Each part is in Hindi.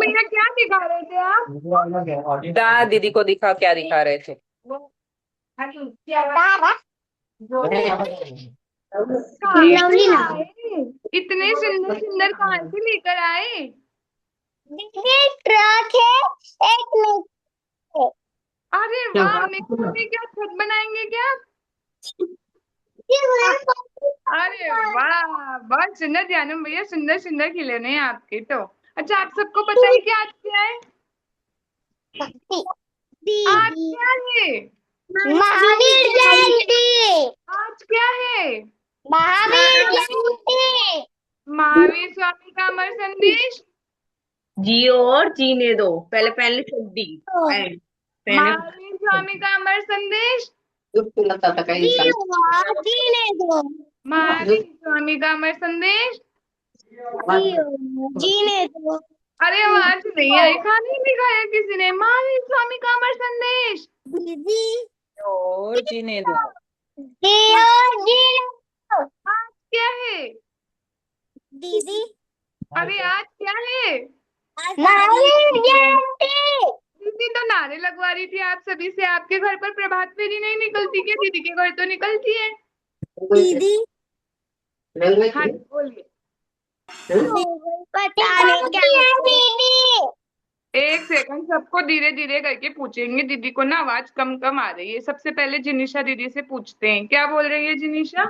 भैया क्या दिखा रहे थे आप? दीदी को दिखा, क्या दिखा रहे थे? वो कहाँ से लवली ना आए? इतने सुंदर सुंदर कहाँ से लेकर आए? दीदी ट्रक है एक मीटर। अरे वाह, मिट्टी में क्या छत बनाएंगे क्या? अरे वाह, बहुत सुंदर जानम भैया, सुंदर सुंदर खिलौने हैं आपके तो। अच्छा, आप सबको पता है कि आज क्या है? आज दीदी क्या है? महावीर जयंती। आज क्या है? महावीर जयंती। महावीर स्वामी का अमर संदेश। जियो और जीने दो, पहले पहले छड्डी एंड पहने। महावीर स्वामी का अमर संदेश। जियो जीने दो। महावीर स्वामी का अमर संदेश। जियो जीने दो। अरे आवाज नहीं आई, खाना ही नहीं खाया किसी ने। महावीर स्वामी का अमर संदेश। दीदी और जीने दो। जियो जीने दो। आज क्या है? दीदी अरे आज क्या है? महावीर जयंती। दीदी तो नारे लगवा रही थी आप सभी से। आपके घर पर प्रभात फेरी नहीं निकलती क्या? दीदी के घर तो निकलती है। दीदी हाँ जी, बोलिए। पता नहीं क्या दीदी। एक सेकंड, सबको धीरे धीरे करके पूछेंगे। दीदी को ना आवाज कम कम आ रही है। सबसे पहले जिनिशा दीदी से पूछते हैं, क्या बोल रही है जिनिशा?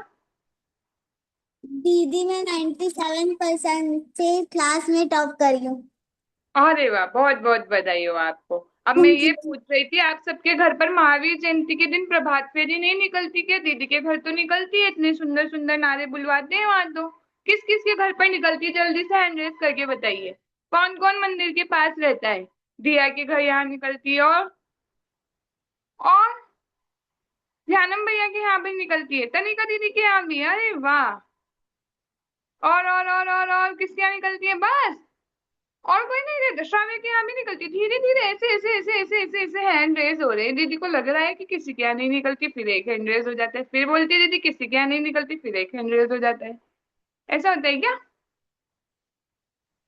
दीदी मैं 97% से क्लास में टॉप करी हूँ। अरे वाह, बहुत बहुत बधाई हो आपको। अब मैं ये पूछ रही थी, आप सबके घर पर महावीर जयंती के दिन प्रभात फेरी नहीं निकलती क्या? दीदी के घर तो निकलती है। इतने सुंदर सुंदर नारे बुलवाते हैं वहां तो। किस किस के घर पर निकलती है? जल्दी से हैंड रेस करके बताइए। कौन कौन मंदिर के पास रहता है? दिया के घर यहाँ निकलती है। और ध्यानम भैया के यहाँ भी निकलती है। तनिका दीदी के यहाँ भी। अरे वाह। और किसके यहाँ निकलती है? बस। और कोई नहीं रहता? श्राव्य के यहाँ भी निकलती? धीरे धीरे ऐसे ऐसे ऐसे ऐसे ऐसे ऐसे हैंड रेज हो रहे हैं। दीदी को लग रहा है कि किसी के यहाँ नहीं निकलती, फिर एक हैंड रेज हो जाता है। फिर बोलती है दीदी किसी के यहाँ नहीं निकलती, फिर एक हैंड रेज हो जाता है। ऐसा होता है क्या?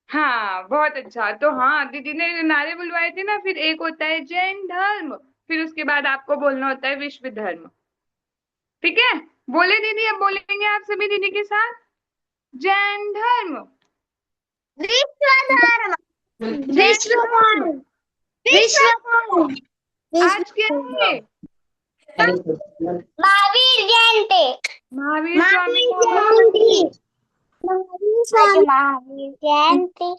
हाँ, बहुत अच्छा। तो हाँ, दीदी ने नारे बुलवाए थे ना। फिर एक होता है जैन धर्म, फिर उसके बाद आपको बोलना होता है विश्व धर्म। ठीक है? बोले दीदी, अब बोलेंगे आप सभी दीदी के साथ। जैन धर्म। विश्व धर्म। जैन विश्व धर्म। धर्म। विश्व धर्म। विश्व आज क्या है? महावीर जयंती। महावीर स्वामी महावीर का अमर जयंती। संदेश। महावीर जयंती।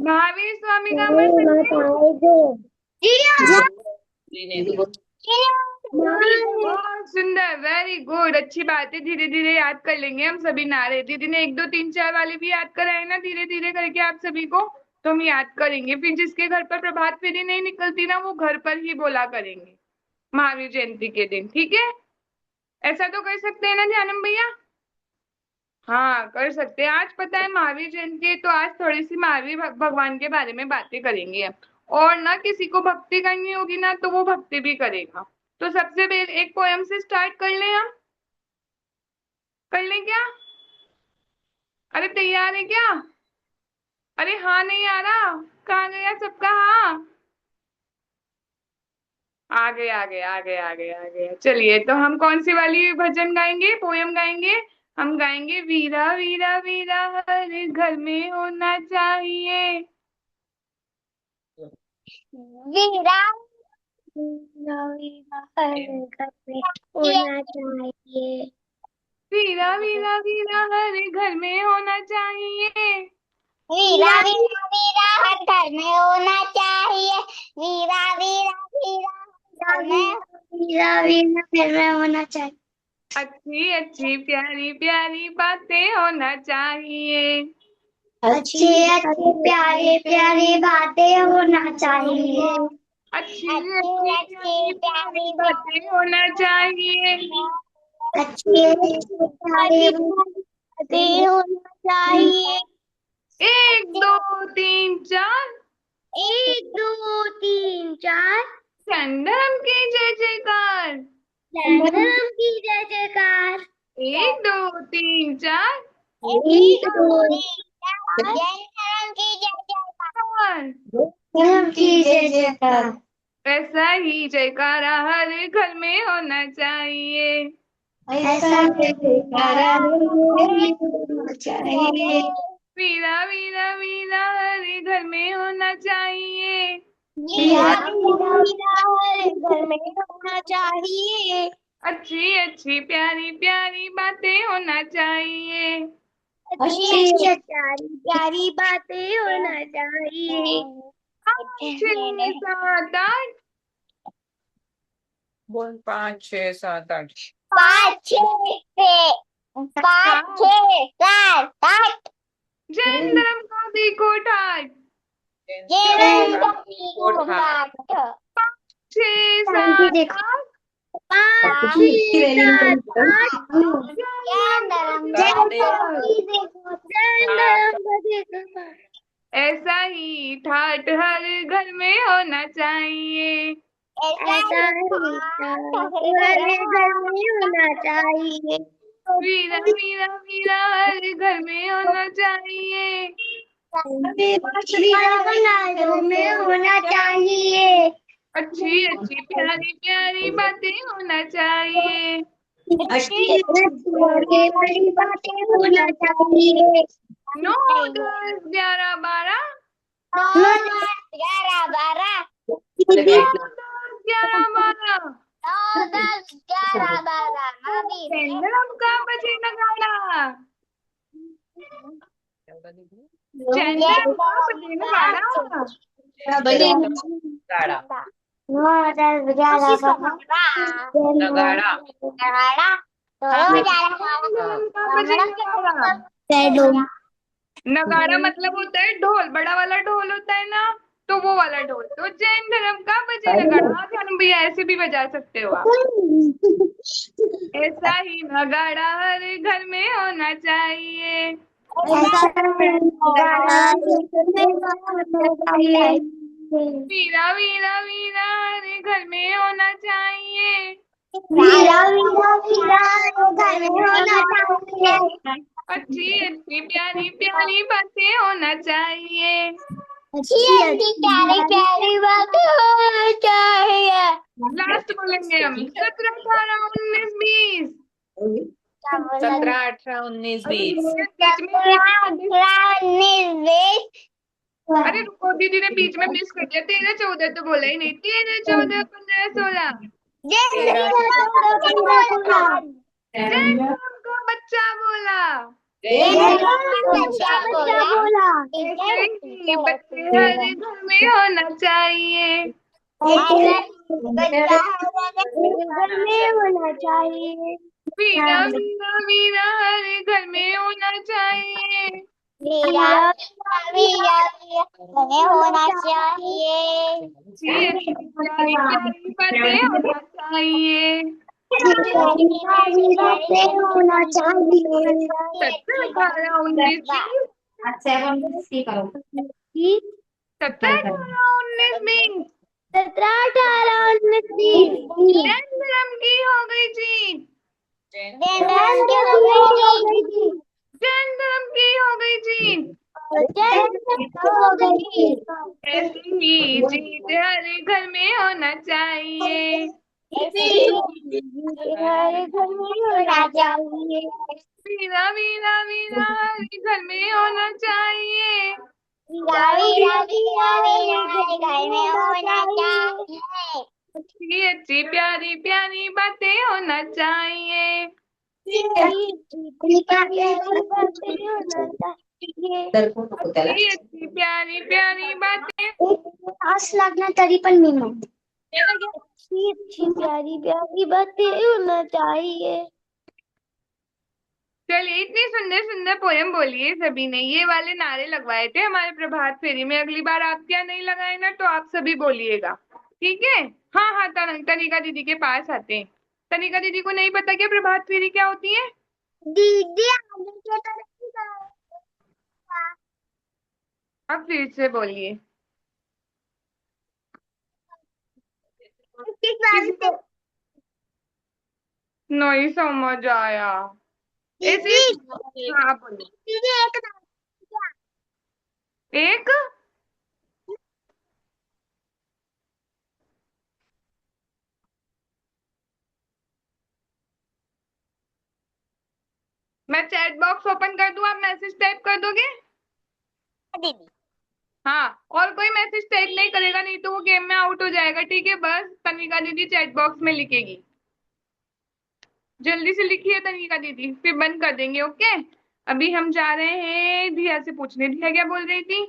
महावीर स्वामी का अमर संदेश। जीने दो। बहुत सुंदर, वेरी गुड, अच्छी बात है। धीरे धीरे याद कर लेंगे हम सभी नारे। दीदी ने 1 2 3 4 वाले भी याद कराए ना, धीरे धीरे करके आप सभी को। तो हम याद करेंगे। फिर जिसके घर पर प्रभात फेरी नहीं निकलती ना, वो घर पर ही बोला करेंगे महावीर जयंती के दिन। ठीक है? ऐसा तो कर सकते हैं ना ध्यानम भैया? हाँ, कर सकते हैं। आज पता है महावीर जयंती है, तो आज थोड़ी सी महावीर भगवान के बारे में बातें करेंगे हम। और ना किसी को भक्ति करनी होगी ना, तो वो भक्ति भी करेगा। तो सबसे पहले एक पोयम से स्टार्ट कर लें हम। कर लें क्या? अरे तैयार है क्या? अरे हाँ नहीं आ रहा। कहाँ गया सबका हाँ? आ गए आ गए आ गए आ गए आ गए। चलिए, तो हम कौन सी वाली भजन गाएंगे, पोयम गाएंगे? हम गाएंगे वीरा वीरा वीरा हर घर में होना चाहिए। वीरा वीरा वीरा हर घर में होना चाहिए। वीरा वीरा वीरा हर घर में होना चाहिए। वीरा वीरा वीरा हर घर में होना चाहिए। वीरा वीरा वीरा हर घर में वीरा वीरा घर में होना चाहिए। अच्छी अच्छी प्यारी प्यारी बातें होना चाहिए। अच्छी अच्छी प्यारी प्यारी बातें होना चाहिए। अच्छी अच्छी अच्छी अच्छी प्यारी प्यारी प्यारी बातें होना चाहिए। अच्छी अच्छी प्यारी बातें होना चाहिए। 1 2 3 4। 1 2 3 4। चंदम की जय जयकार। धर्म की जय जयकार। 1 2 3 4। 1 2 3 4। जय धर्म की जय जयकार। जयकार। धर्म की जय जयकार। ऐसा ही जयकारा हर घर में होना चाहिए। ऐसा जयकारा होना चाहिए। वीरा वीरा वीरा हर घर में होना चाहिए। वीरा वीरा वीरा हर घर में होना चाहिए। अच्छी अच्छी प्यारी प्यारी बातें होना चाहिए। अच्छी अच्छी प्यारी प्यारी बातें होना चाहिए। 5 6 7 8। बोल 5 6 7 8। 5 6 5 6 7 8। जैन धर्म का देखो ठाट। जय कोठार। 6 7 8। 5 6 7 8। जैन धर्म जय का धर्म देखो। का देखो। ऐसा ही ठाट हर घर में होना चाहिए। ऐसा ही हर घर में होना चाहिए। वीरा वीरा वीरा हर घर में होना चाहिए। घर में होना चाहिए। अच्छी अच्छी प्यारी प्यारी बातें होना चाहिए। अच्छी बड़ी बातें होना चाहिए। 9 10 11 12। 9 11 12। 9 10 11 12। 9 10 11 12। जैन धर्म का बजे नगाड़ा। जैन धर्म का बजे नगाड़ा। गाड़ा 9 10 11 नगाड़ा 12। जैन धर्म का बजे नगाड़ा। नगाड़ा मतलब होता है ढोल, बड़ा वाला ढोल होता है ना, तो वो वाला ढोल। तो जैन धर्म का बजे नगाड़ा। हाँ जानू भैया, ऐसे भी बजा सकते हो आप। ऐसा ही नगाड़ा हर घर में होना चाहिए। वीरा वीरा वीरा हर घर में होना चाहिए। वीरा वीरा वीरा घर में होना चाहिए। अच्छी अच्छी प्यारी प्यारी बातें होना चाहिए। अच्छी अच्छी प्यारी प्यारी बातें होना चाहिए। लास्ट बोलेंगे हम। 17 18 19 20। 17 18 19 20। बीच में दीदी ने 19 20। अरे रुको, दीदी ने बीच में मिस कर दिया। 13 14 तो बोला ही नहीं। 13 14 15 16। तेरह जैन धर्म का बच्चा बोला। बच्चा बोला। ऐसे ही बच्चे हर घर में होना चाहिए। बच्चा घर में होना चाहिए। वीरा वीरा वीरा हर घर में होना चाहिए। वीरा वीरा हमें होना चाहिए। अच्छी अच्छी प्यारी प्यारी बातें होना चाहिए। होना चाहिए। 17 18 19 20। 17 18 19 20। 17 18 19 20। जैन धर्म की हो गई जीत। जैन धर्म की हो गई जीत। ऐसी ही जीत हर घर में होना चाहिए। हमारे घर में होना चाहिए। वीरा वीरा वीरा हर घर में होना चाहिए। घर में होना चाहिए। अच्छी अच्छी प्यारी प्यारी बातें होना चाहिए। अच्छी अच्छी प्यारी प्यारी बातें। तास लागणार तरी पण मी मग अच्छी अच्छी प्यारी प्यारी बातें होना चाहिए। चलिए, इतनी सुंदर सुंदर पोयम बोलिए सभी ने। ये वाले नारे लगवाए थे हमारे प्रभात फेरी में। अगली बार आप क्या नहीं लगाए ना, तो आप सभी बोलिएगा, ठीक है। हाँ हाँ, तनिका दीदी के पास आते हैं। तनिका दीदी को नहीं पता क्या प्रभात फेरी क्या होती है? दीदी आगे के तरफ आप फिर से बोलिए। किसी को नहीं समझ आया। ऐसे हाँ बोलिए। दीदी एक मैं चैट बॉक्स ओपन कर दूं, आप मैसेज टाइप कर दोगे? दीदी। हाँ, और कोई मैसेज टाइप नहीं करेगा, नहीं तो वो गेम में आउट हो जाएगा, ठीक है? बस तनिका दीदी चैट बॉक्स में लिखेगी। जल्दी से लिखिए तनिका दीदी, फिर बंद कर देंगे, ओके? अभी हम जा रहे हैं दिया से पूछने। दिया क्या बोल रही थी?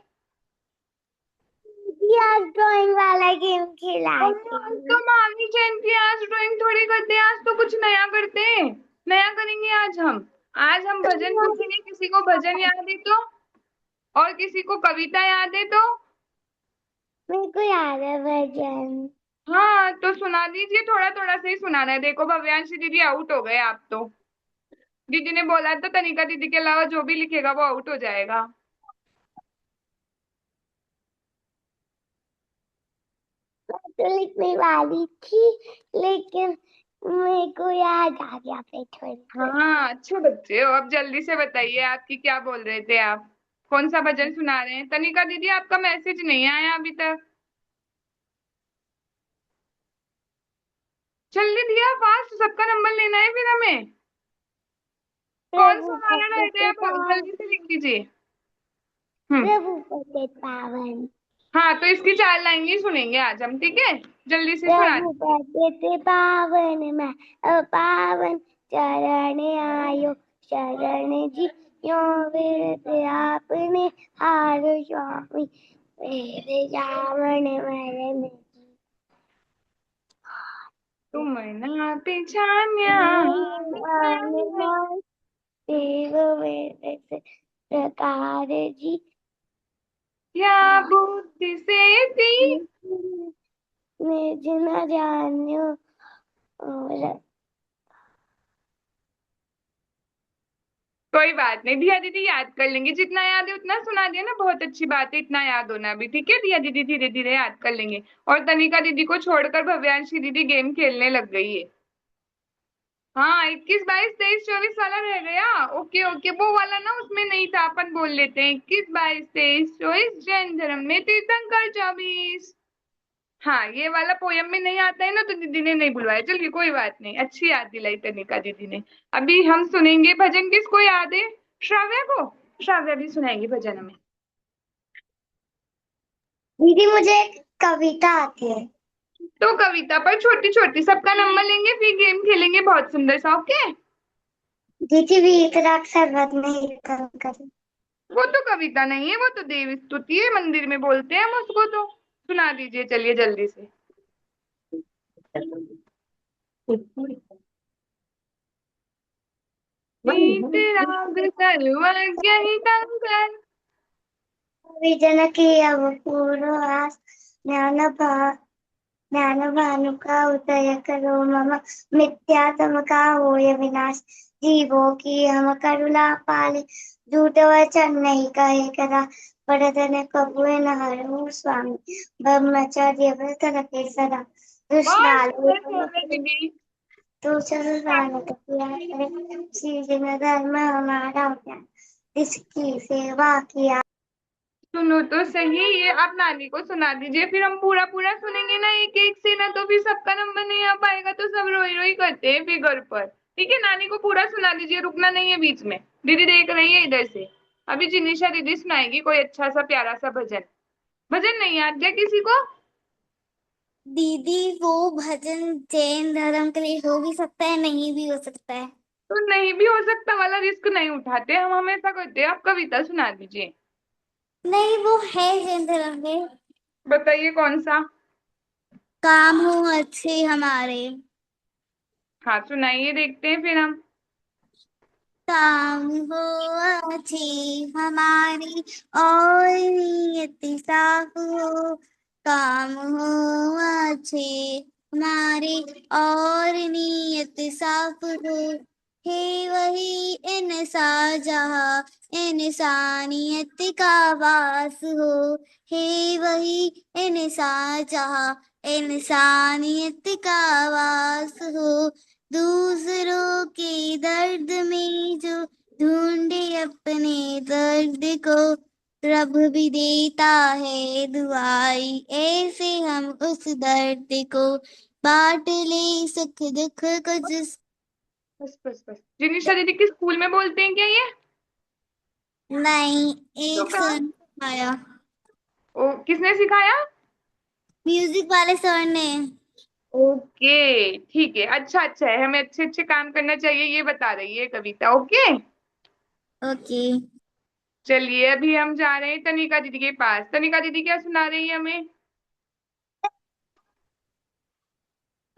दीदी आज ड्राइंग वाला गेम खेला अरे आज तो मामी जयंती, आज ड्राइंग थोड़ी करते हैं, आज तो कुछ नया करते हैं। नया करेंगे आज हम भजन पूछेंगे, किसी को भजन याद है तो, और किसी को कविता याद है तो। मेरे को याद है भजन। हाँ तो सुना दीजिए, थोड़ा थोड़ा से ही सुनाना है। देखो भव्यांशी दीदी आउट हो गए आप तो। दीदी ने बोला था तनिका दीदी के अलावा जो भी लिखेगा वो आउट हो जाएगा। मैं तो लिखने वाली थी, लेकिन मेरे को याद आ गया फिर थोड़ी देर। हाँ अच्छे बच्चे हो। अब जल्दी से बताइए, आपकी क्या बोल रहे थे आप? कौन सा भजन सुना रहे हैं? तनिका दीदी आपका मैसेज नहीं आया अभी तक। जल्दी दिया, फास्ट, सबका नंबर लेना है फिर हमें। कौन प्रभु सा गाना रह गया? जल्दी से लिख दीजिए। हम्म। प्रभु पतित पावन। हाँ तो इसकी 4 लाइन ही सुनेंगे आज हम, ठीक है? जल्दी से सुना प्रभु दीजिए। पतित पावन मैं अपावन, चरण आयो शरण जी, यो विरत आपने हार स्वामी, मेरे जावन मरण तुम ना पहचान्या। देव विरत प्रकार जी, या बुद्धि से थी। निज न जान्यो और कोई बात नहीं, दिया दीदी याद कर लेंगे, जितना याद है उतना सुना दिया ना, बहुत अच्छी बात है, इतना याद होना भी, ठीक है? दिया दीदी धीरे धीरे याद कर लेंगे। और तनिका दीदी को छोड़कर भव्यांशी दीदी गेम खेलने लग गई है। हाँ 21, 22, 23, 24 वाला रह गया। ओके ओके, वो वाला ना उसमें नहीं था, अपन बोल लेते हैं 21, 22, 23, 24, जैन धर्म में तीर्थंकर 24। हाँ ये वाला पोयम में नहीं आता है ना, तो दीदी ने नहीं बुलवाया। चलिए कोई बात नहीं, अच्छी याद दिलाई तनिका दीदी ने। अभी हम सुनेंगे भजन, किसको याद है? श्राव्या को। श्राव्या भी सुनाएंगी भजन हमें। दीदी मुझे एक कविता आती है। तो कविता पर छोटी छोटी, सबका नंबर लेंगे फिर गेम खेलेंगे बहुत सुंदर सा, ओके? दीदी वीतराग सर्वत में कीर्तन करें। वो तो कविता नहीं है, वो तो देव स्तुति है, मंदिर में बोलते हैं हम उसको। तो सुना दीजिए चलिए जल्दी से। वीतराग सर्वज्ञ हितंकर। विजन की अब पूर्वास, ज्ञान ज्ञान भानु का उदय करो मम, मिथ्या तम का होय विनाश, जीवों की हम करुणा पाले, झूठ वचन नहीं कहे करा, बड़दन कबुए न हरहु स्वामी, ब्रह्मचर्य व्रत रखे सदा, बहुत दुष्टालु सुंदर बोल रहे दीदी। तो चल दानत किया करे, श्री जन धर्म हमारा ज्ञान, इसकी सेवा किया। सुनो तो सही, ये आप नानी को सुना दीजिए, फिर हम पूरा पूरा सुनेंगे ना एक एक से, ना तो फिर सबका नंबर नहीं आ पाएगा, तो सब रोई रोई करते हैं फिर घर पर। ठीक है, नानी को पूरा सुना दीजिए, रुकना नहीं है बीच में। दीदी देख रही है इधर से। अभी जिनिशा दीदी सुनाएगी कोई अच्छा सा प्यारा सा भजन। भजन नहीं याद क्या किसी को? दीदी वो भजन जैन धर्म के लिए हो भी सकता है, नहीं भी हो सकता है। तो नहीं भी हो सकता वाला रिस्क नहीं उठाते हम हमेशा करते हैं। आप कविता सुना दीजिए। नहीं वो है जैन धर्म में। बताइए कौन सा? काम हो अच्छे हमारे, हाँ सुनाइए, देखते हैं फिर हम। काम हो अच्छे हमारी और नियति साफ हो, काम हो अच्छे हमारे और नियत साफ हो, हे वही इंसान जहाँ इंसानियत का वास हो, हे वही इंसान जहाँ इंसानियत का वास हो, दूसरों के दर्द में जो ढूंढे अपने दर्द को, प्रभु भी देता है दुआई, ऐसे हम उस दर्द को बांट ले सुख दुख को, जिस बस बस बस। जिनिशा दीदी के स्कूल में बोलते हैं क्या ये? नहीं, तो एक कहाँ? सर ने सिखाया, ओ, किसने सिखाया? म्यूजिक वाले सर ने। ओके ठीक है, अच्छा अच्छा है, हमें अच्छे अच्छे काम करना चाहिए, ये बता रही है कविता। ओके। ओके। चलिए अभी हम जा रहे हैं तनिका दीदी के पास। तनिका दीदी क्या सुना रही है हमें?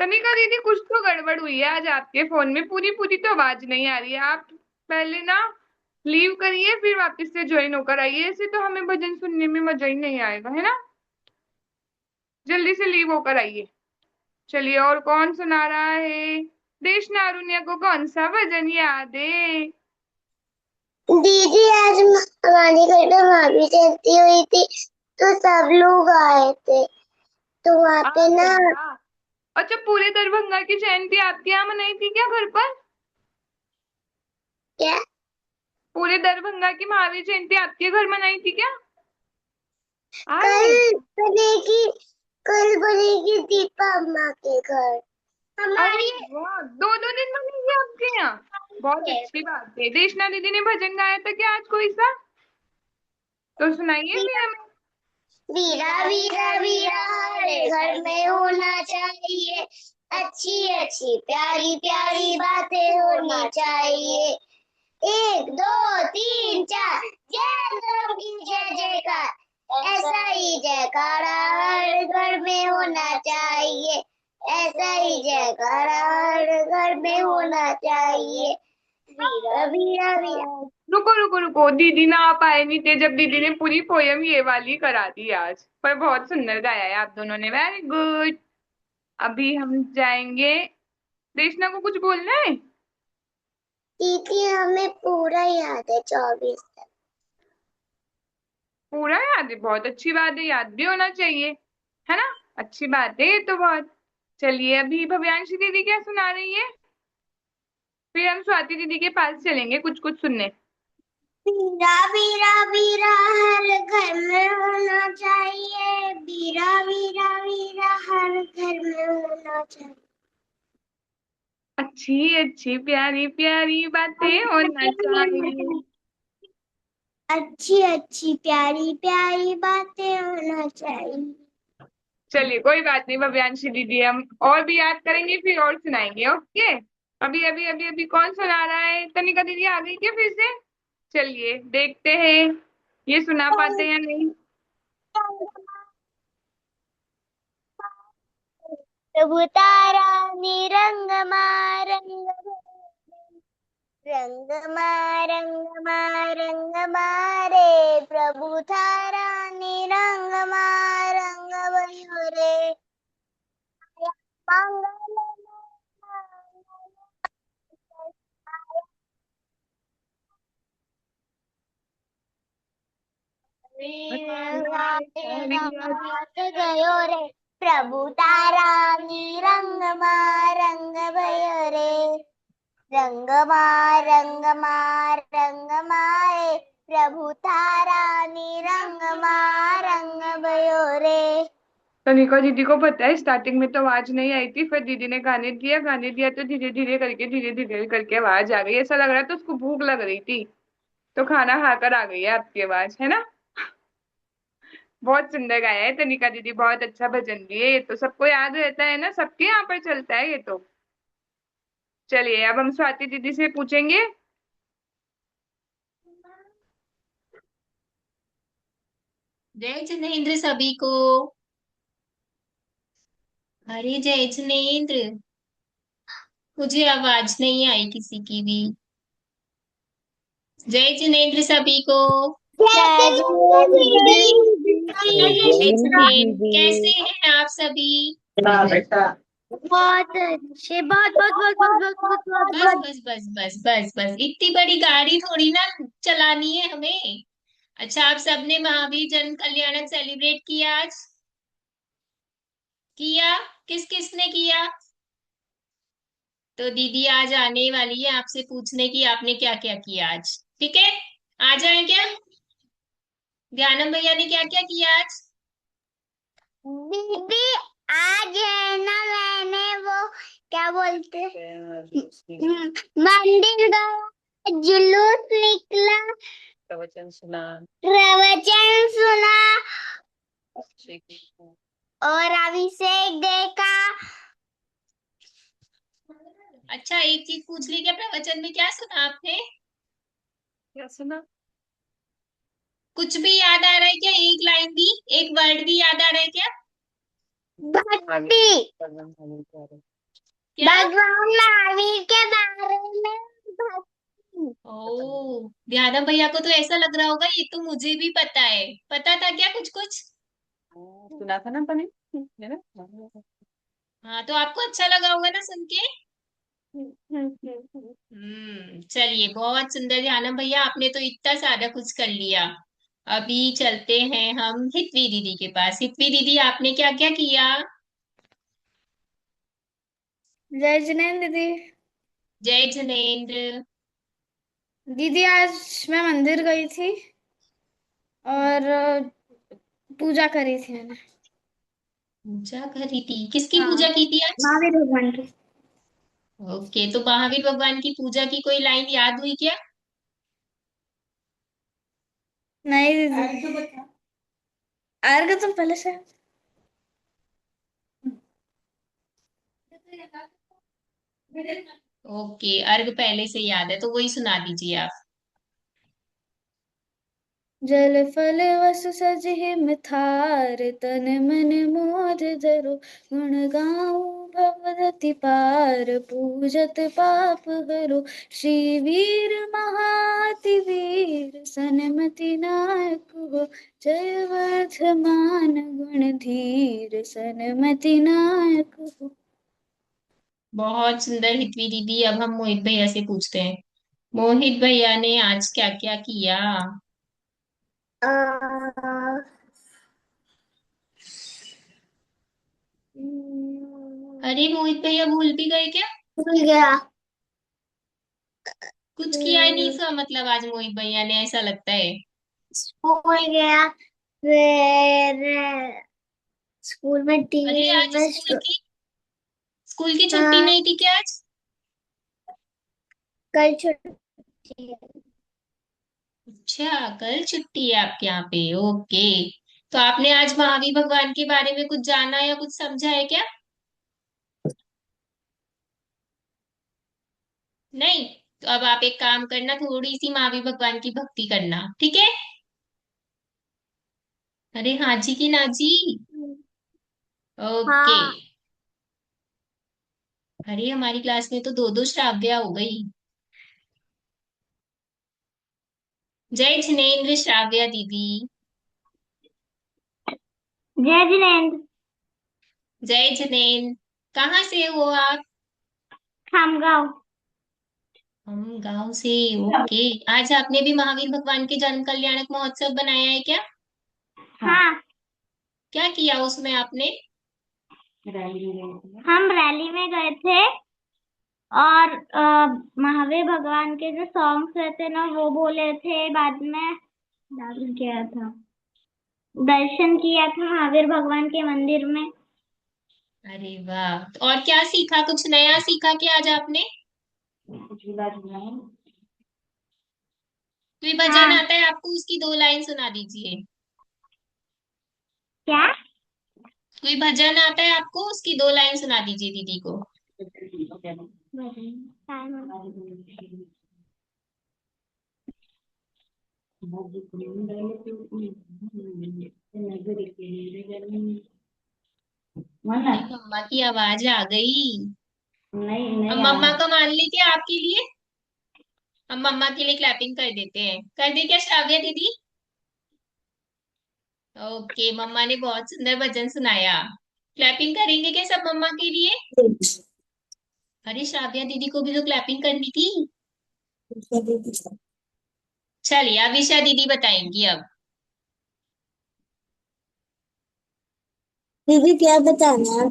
तनिका दीदी कुछ तो गड़बड़ हुई है आज आपके फोन में, पूरी पूरी तो आवाज नहीं आ रही है। आप पहले ना लीव करिए, फिर वापस से ज्वाइन होकर आइए, ऐसे तो हमें भजन सुनने में मजा ही नहीं आएगा, है ना। जल्दी से लीव होकर आइए। चलिए, और कौन सुना रहा है? देश नारुनिया को कौन सा भजन याद है? दीदी आज हमारे घर में भाभी जयंती हुई थी, तो सब लोग आए थे, तो वहाँ पे ना। अरे वाह। अच्छा, पूरे दरभंगा की जयंती आपके यहाँ मनाई थी क्या घर पर? क्या? पूरे दरभंगा की महावीर जयंती आपके घर मनाई थी क्या? अरे कल बनेगी, कल बनेगी दीपा अम्मा के घर अरे हमारी। वाह, दो दो दिन मनेंगे आपके यहाँ? बहुत अच्छी बात है। देशना दीदी ने भजन गाया था क्या आज कोई सा? तो सुनाइए फिर हमें। वीरा वीरा वीरा हर घर में होना चाहिए, अच्छी अच्छी प्यारी प्यारी बातें होनी चाहिए। एक दो तीन चार, जय राम की जय जयकार, ऐसा ही जयकारा हर घर में होना चाहिए, ऐसा ही जयकारा हर घर में होना चाहिए। वीरा वीरा वीरा। रुको रुको रुको, दीदी ना आ पाए नहीं थे जब दीदी ने पूरी पोयम ये वाली करा दी आज, पर बहुत सुंदर गाया है आप दोनों ने, वेरी गुड। अभी हम जाएंगे। देशना को कुछ बोलना है? दीदी हमें पूरा याद है 24 तक। पूरा याद है? बहुत अच्छी बात है, याद भी होना चाहिए, है ना। अच्छी बात है ये तो बहुत। चलिए अभी भव्यांशी दीदी क्या सुना रही है, फिर हम स्वाति दीदी के पास चलेंगे कुछ कुछ सुनने। वीरा वीरा वीरा हर घर में होना चाहिए, वीरा वीरा वीरा हर घर में होना चाहिए, अच्छी अच्छी प्यारी प्यारी बातें होना चाहिए। अच्छी अच्छी प्यारी प्यारी बातें होना चाहिए। चलिए कोई बात नहीं भव्यांशी दीदी, हम और भी याद करेंगे फिर और सुनाएंगे। ओके। अभी अभी अभी अभी कौन सुना रहा है? तनिका दीदी आ गई क्या फिर से? चलिए देखते हैं ये सुना पाते हैं या नहीं। प्रभु तारा निरंग रंग रंग रंग मारे, प्रभु तारा निरंग रंग रे, मंगल गयो रे, प्रभु तारा रंग भयो रे, रंग मारे, प्रभु तारा रंग भयो रे। तनिका दीदी को पता है स्टार्टिंग में तो आवाज नहीं आई थी, फिर दीदी ने गाने दिया तो धीरे धीरे करके आवाज आ गई। ऐसा लग रहा था उसको भूख लग रही थी, तो खाना खाकर आ गई है आपकी आवाज, है ना। बहुत सुंदर गाया है तनिका दीदी, बहुत अच्छा भजन दिए, ये तो सबको याद रहता है ना, सबके यहाँ पर चलता है ये तो। चलिए अब हम स्वाति दीदी से पूछेंगे। जय जिनेन्द्र सभी को। अरे जय जिनेन्द्र, मुझे आवाज नहीं आई किसी की भी। जय जिनेन्द्र सभी को। जय जय जिनेन्द्र, कैसे दीदी। हैं आप सभी? बहुत अच्छे, बहुत बहुत बहुत बहुत बहुत बहुत बस बहुत। बस बस बस बस बस, इतनी बड़ी गाड़ी थोड़ी ना चलानी है हमें। अच्छा, आप सबने महावीर जन कल्याणक सेलिब्रेट किया आज? किया? किस किस ने किया? तो दीदी आज आने वाली है आपसे पूछने की आपने क्या क्या किया आज। ठीक है, आ जाए क्या? ज्ञानम भैया ने क्या क्या किया आज? दीदी आज है ना, मैंने वो क्या बोलते मंदिर गया, जुलूस निकला, प्रवचन सुना, प्रवचन सुना और अभिषेक देखा। अच्छा, एक चीज पूछ ली, क्या प्रवचन में क्या सुना आपने? क्या सुना? कुछ भी याद आ रहा है क्या? एक लाइन भी, एक वर्ड भी याद आ रहा है क्या? भक्ति, क्या? भगवान महावीर के बारे में भक्ति। ओ, ध्यानम भैया को तो ऐसा लग रहा होगा ये तो मुझे भी पता है। पता था क्या कुछ कुछ? सुना था ना अपने, है ना? हाँ, तो आपको अच्छा लगा होगा ना सुन के। चलिए, बहुत सुंदर ध्यानम भैया, आपने तो इतना सारा कुछ कर लिया। अभी चलते हैं हम हितवी दीदी के पास। हितवी दीदी, आपने क्या क्या किया? जय जिनेन्द्र दीदी। जय जनेन्द्र। दीदी आज मैं मंदिर गई थी और पूजा करी थी मैंने। पूजा करी थी? किसकी हाँ, पूजा की थी आज? महावीर भगवान की। ओके, तो महावीर भगवान की पूजा की कोई लाइन याद हुई क्या? नहीं दीदी, अर्घ तो पहले से। ओके, अर्घ पहले से याद है तो वही सुना दीजिए आप। जल फल वस सजहि मिथार, तन मन मोद धरो, गुण गाऊं भवदति पार, पूजत पाप हरो, श्री वीर महाति वीर, सनमति नायक हो, जय वर्धमान गुण धीर, सनमति नायक हो। बहुत सुंदर हितवी दीदी। अब हम मोहित भैया से पूछते हैं, मोहित भैया ने आज क्या क्या किया? अरे मोहित भैया, भूल भी गए क्या? भूल गया। कुछ किया ही नहीं इसका मतलब आज मोहित भैया ने, ऐसा लगता है। भूल गया। फिर स्कूल में अरे, टीवी आज में स्कूल की छुट्टी हाँ, नहीं थी क्या आज? कल छुट्टी है। अच्छा, कल छुट्टी है आपके यहाँ पे। ओके, तो आपने आज महावीर भगवान के बारे में कुछ जाना या कुछ समझा है क्या? नहीं? तो अब आप एक काम करना, थोड़ी सी महावीर भगवान की भक्ति करना, ठीक है? अरे हाँ जी की ना जी। ओके। हाँ। अरे, हमारी क्लास में तो दो दो श्राव्या हो गई। जय जिनेन्द्र श्राव्या दीदी। जय जिनेन्द्र। जय जिनेन्द्र। कहाँ से हो आप? खामगांव। हम गांव से। ओके। आज आपने भी महावीर भगवान के जन्म कल्याणक महोत्सव बनाया है क्या? हाँ, क्या किया उसमें आपने? हम रैली में गए थे और महावीर भगवान के जो सॉन्ग्स रहते हैं ना वो बोले थे। बाद में दर्शन किया था, दर्शन किया था महावीर भगवान के मंदिर में। अरे वाह, और क्या सीखा? कुछ नया सीखा क्या आज आपने? कोई भजन हाँ। आता है आपको, उसकी दो लाइन सुना दीजिए। क्या? कोई भजन आता है आपको, उसकी दो लाइन सुना दीजिए दीदी को। अरे, मम्मा की आवाज आ गई। अब मम्मा का मान ली क्या आपके लिए? हम मम्मा के लिए क्लैपिंग कर देते हैं, कर दे क्या श्राव्या दीदी? ओके, मम्मा ने बहुत सुंदर भजन सुनाया। क्लैपिंग करेंगे क्या सब मम्मा के लिए? अरे, श्राव्या दीदी को भी तो क्लैपिंग करनी थी। चलिए, अब ईशा दीदी बताएंगी अब। दीदी क्या बताना है?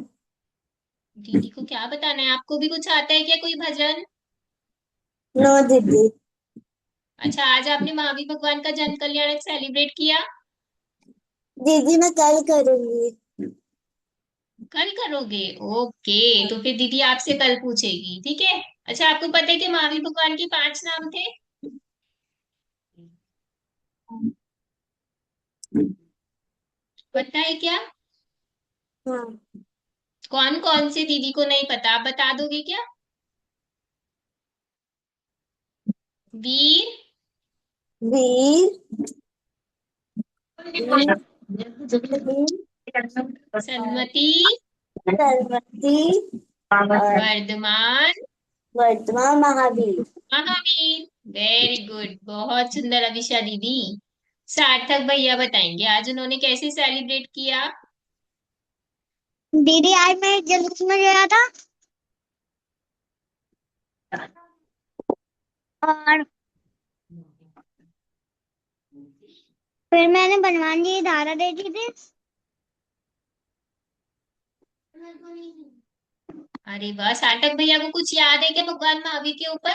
दीदी को क्या बताना है? आपको भी कुछ आता है क्या, कोई भजन? नो दीदी। अच्छा, आज आपने महावीर भगवान का जन्म कल्याण सेलिब्रेट किया? दीदी मैं कल करूंगी। कल करोगे? ओके, तो फिर दीदी आपसे कल पूछेगी, ठीक है। अच्छा, आपको पता है कि महावीर भगवान के 5 नाम थे? पता है क्या? हाँ। कौन कौन से दीदी को नहीं पता, आप बता दोगे क्या? वीर, वीर, वीर, सन्मति, सरस्वती और वर्धमान, वर्धमान, महावीर। महावीर। वेरी गुड, बहुत सुंदर अभिषा दीदी। सार्थक भैया बताएंगे आज उन्होंने कैसे सेलिब्रेट किया। दीदी आज मैं एक जुलूस में गया था और फिर मैंने हनुमान जी की धारा देखी थी। अरे वाह, सार्थक भैया को कुछ याद है क्या भगवान महावीर के ऊपर?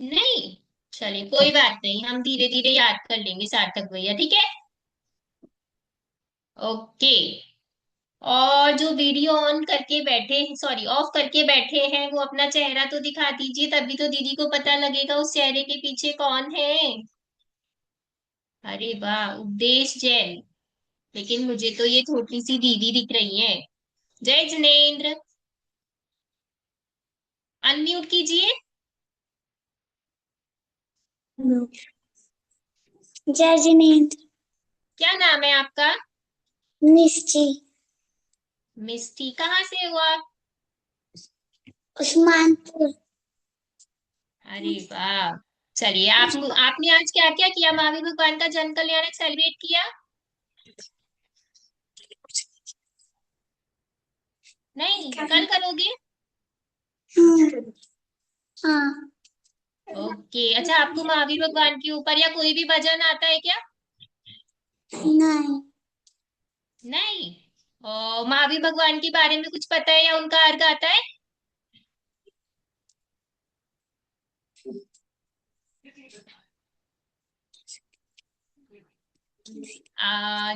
नहीं? चलिए कोई बात नहीं, हम धीरे धीरे याद कर लेंगे सार्थक भैया, ठीक है। ओके। और जो वीडियो ऑन करके बैठे, सॉरी ऑफ करके बैठे हैं, वो अपना चेहरा तो दिखा दीजिए, तभी तो दीदी को पता लगेगा उस चेहरे के पीछे कौन है। अरे वाह, उपदेश जैन। लेकिन मुझे तो ये छोटी सी दीदी दिख रही है। जय जिनेन्द्र, अनम्यूट कीजिए। जय जिनेन्द्र। क्या नाम है आपका? मिस्टी। मिस्टी, कहाँ से हो आप? उस्मानपुर। अरे वाह। चलिए, आप आपने आज क्या क्या किया, महावीर भगवान का जन्म कल्याण सेलिब्रेट किया? नहीं, कल करोगे? हाँ। ओके। अच्छा, आपको महावीर भगवान के ऊपर या कोई भी भजन आता है क्या? नहीं। नहीं। और महावीर भगवान के बारे में कुछ पता है या उनका अर्थ आता है?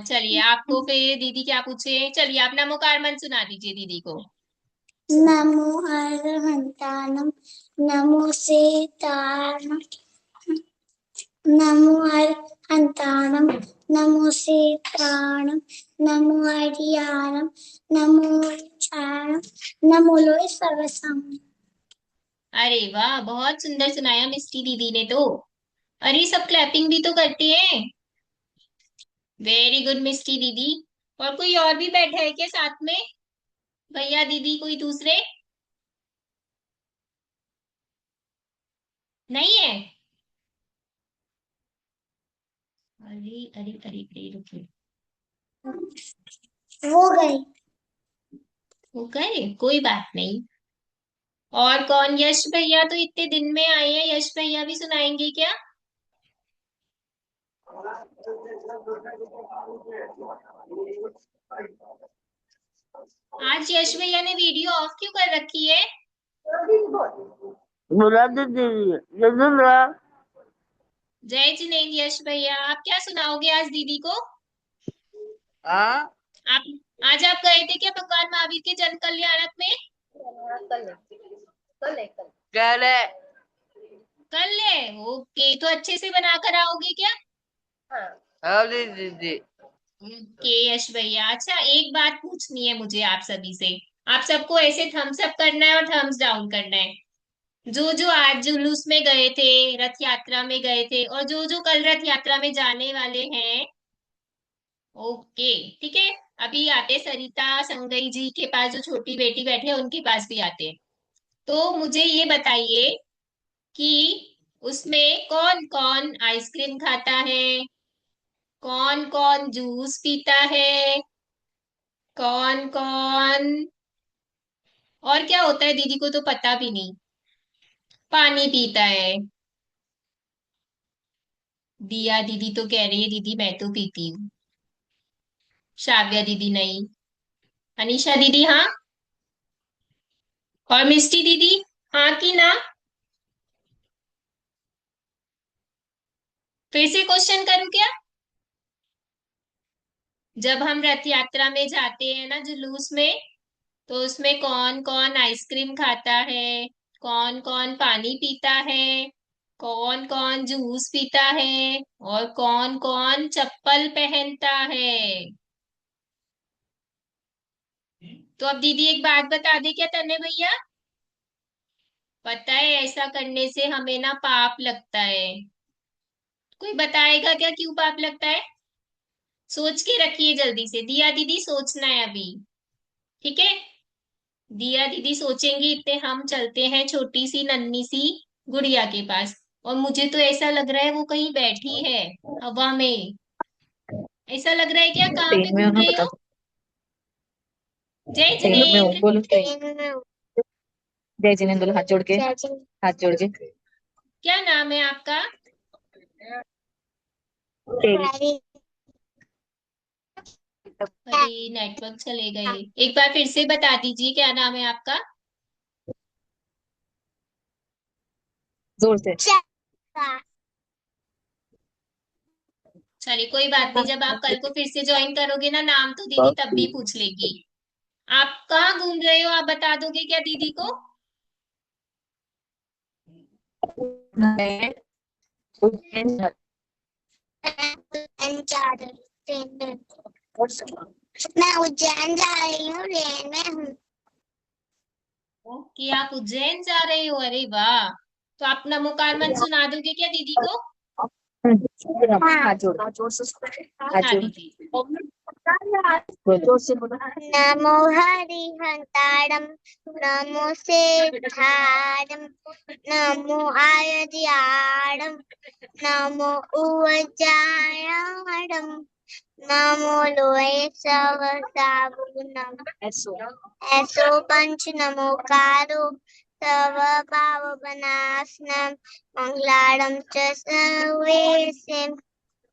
चलिए, आपको फिर दीदी क्या पूछे, चलिए आप नमोकार मंत्र सुना दीजिए दीदी को। नमो अरहंतानम, नमो सीतारम, नमो अरहंतानम, नमो सीतारम, नमो हरियाणम, नमो चारणम, नमो लोय सर्वसम। अरे वाह, बहुत सुंदर सुनाया मिस्टी दीदी ने तो। अरे सब क्लैपिंग भी तो करती हैं। वेरी गुड मिस्टी दीदी। और कोई और भी बैठा है क्या साथ में? भैया दीदी कोई दूसरे? नहीं है? अरे अरे अरे अरे, रुकिए। हो गई। वो गए, कोई बात नहीं। और कौन, यश भैया तो इतने दिन में आए हैं, यश भैया भी सुनाएंगे क्या? आज यश भैया ने वीडियो ऑफ क्यों कर रखी है? बुला दीजिए, जल्दी बुला। जय जिनेन्द्र यश भैया, आप क्या सुनाओगे आज दीदी को? हाँ, आप आज आप गए थे क्या भगवान महावीर के जन कल्याणक में? कल है। कल है? ओके, तो अच्छे से बना कर आओगे क्या? हाँ दीदी। ओके यश भैया। अच्छा, एक बात पूछनी है मुझे आप सभी से। आप सबको ऐसे थम्स अप करना है और थम्स डाउन करना है। जो जो आज जुलूस में गए थे, रथ यात्रा में गए थे, और जो जो कल रथ यात्रा में जाने वाले हैं। ओके, ठीक है। अभी आते सरिता संगई जी के पास, जो छोटी बेटी बैठी है उनके पास भी आते हैं। तो मुझे ये बताइए कि उसमें कौन कौन आइसक्रीम खाता है, कौन कौन जूस पीता है, कौन कौन, और क्या होता है दीदी को तो पता भी नहीं, पानी पीता है। दिया दीदी तो कह रही है दीदी मैं तो पीती हूँ। शाव्या दीदी नहीं। अनीशा दीदी हाँ। और मिष्टी दीदी, हाँ की ना? फिर से क्वेश्चन करूँ क्या? जब हम रथ यात्रा में जाते हैं ना जुलूस में, तो उसमें कौन कौन आइसक्रीम खाता है, कौन कौन पानी पीता है, कौन कौन जूस पीता है, और कौन कौन चप्पल पहनता है। तो अब दीदी एक बात बता दे क्या तन्ने भैया, पता है ऐसा करने से हमें ना पाप लगता है। कोई बताएगा क्या क्यों पाप लगता है? सोच के रखिए जल्दी से, दिया दीदी सोचना है अभी। ठीक है, दिया दीदी सोचेंगी इतने हम चलते हैं छोटी सी नन्ही सी गुड़िया के पास। और मुझे तो ऐसा लग रहा है वो कहीं बैठी है हवा में। ऐसा लग रहा है क्या? कहाँ पे ट्रेन में हो घूम ना, रहे बता हो? दो। जय ट्रेन में हो, जिनेन्द्र। बोलो ट्रेन। ट्रेन में हूँ। जय जिनेंद्र बोलो, हाथ जोड़ के। जय जय। हाथ जोड़ के। क्या नाम है आपका? तेरी। हरी अरे नेटवर्क चले गए। एक बार फिर से बता दीजिए क्या नाम है आपका। जोर से। चक्का। चलिए कोई बात नहीं, जब आप कल को फिर से ज्वाइन करोगे ना, नाम तो दीदी तब भी पूछ लेगी। आप कहाँ घूम रहे हो, आप बता दोगे क्या दीदी को? मैं उज्जैन जा- उज्जैन जा रही हूँ ट्रेन में। मैं उज्जैन जा रही हूँ ट्रेन में हूँ। ओके, आप उज्जैन जा रहे हो, अरे वाह। तो आप नमो कारमन सुना दोगे क्या दीदी को? हाथ जोड़, हाथ जोड़ से। हाथ सुना जोड़। दीजिए। बोलो, जोर से बोलो। नमो हरिहंतारम, नमो सेठारम, नमो आयर्याडम, नमो उवजायाडम, नमो लोए सव साबुनम, ऐसो। ऐसो पंच नमोकारो तव पाव बनासनम, मंगलारम च सर्वेशम,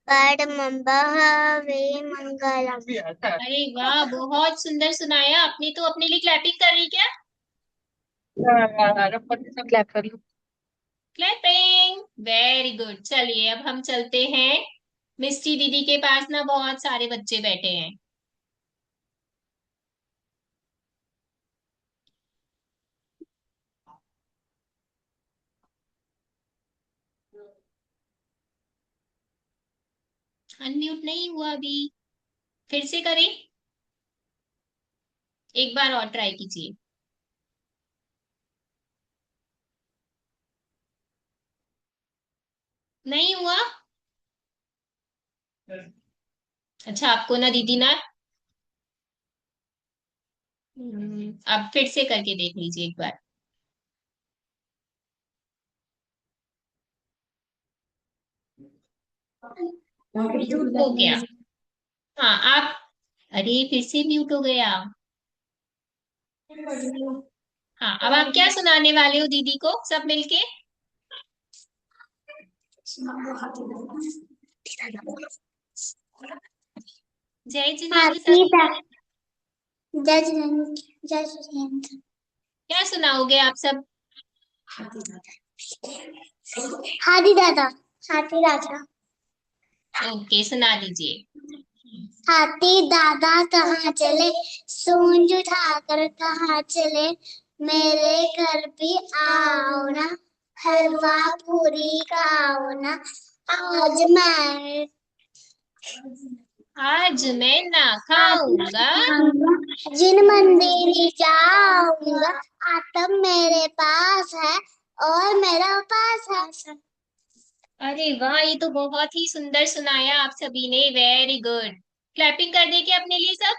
परमं बहवे मंगलम। अरे वाह, बहुत सुंदर सुनाया आपने। तो अपने लिए क्लैपिंग कर रही क्या? क्लैप कर लो। Clapping, very good. चलिए अब हम चलते हैं, मिस्टी दीदी के पास ना बहुत सारे बच्चे बैठे हैं। अनम्यूट नहीं हुआ अभी, फिर से करें, एक बार और ट्राई कीजिए। नहीं हुआ? अच्छा, आपको ना दीदी ना, आप फिर से करके देख लीजिए एक बार। हो गया। हाँ आप, अरे फिर से म्यूट हो गया। हाँ, अब आप क्या सुनाने वाले हो दीदी को सब मिलके? जय जिनेन्द्र हाथी सर। दा जय जिनेन्द्र, जय जिनेन्द्र। क्या सुनाओगे आप सब? हाथी दादा, हाथी दादा। ओके, सुना दीजिए। हाथी दादा कहाँ चले, सूंड उठाकर कहाँ चले, मेरे घर भी आओ ना, हलवा पूरी खाओ ना, आज मैं ना खाऊंगा। जिन मंदिर जाऊंगा, आत्म मेरे पास है और मेरा उपास है। अरे वाह, ये तो बहुत ही सुंदर सुनाया आप सभी ने, वेरी गुड। क्लैपिंग कर दे क्या अपने लिए सब?